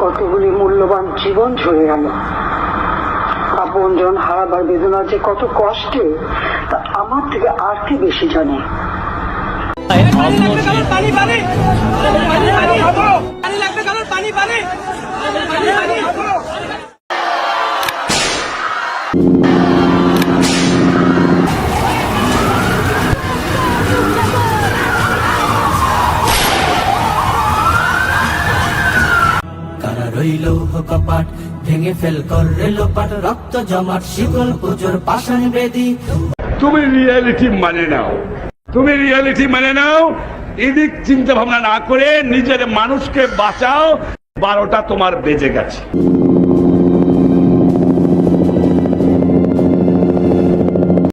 কতগুলি মূল্যবান জীবন ঝরে গেল। আপনজন হারাবার বেদনা যে কত কষ্টে তা আমার থেকে আর কি বেশি জানে। কারা রইল কপাট ভেঙে ফেল করে লোপাট, রক্ত জমাট শিকল পুজোর পাষাণ বেদি। তুমি রিয়েলিটি মানে নাও, তুমি রিয়েলিটি মানে নাও। এদিক চিন্তা ভাবনা না করে নিজের মানুষকে বাঁচাও। 12টা তোমার বেজে গেছে।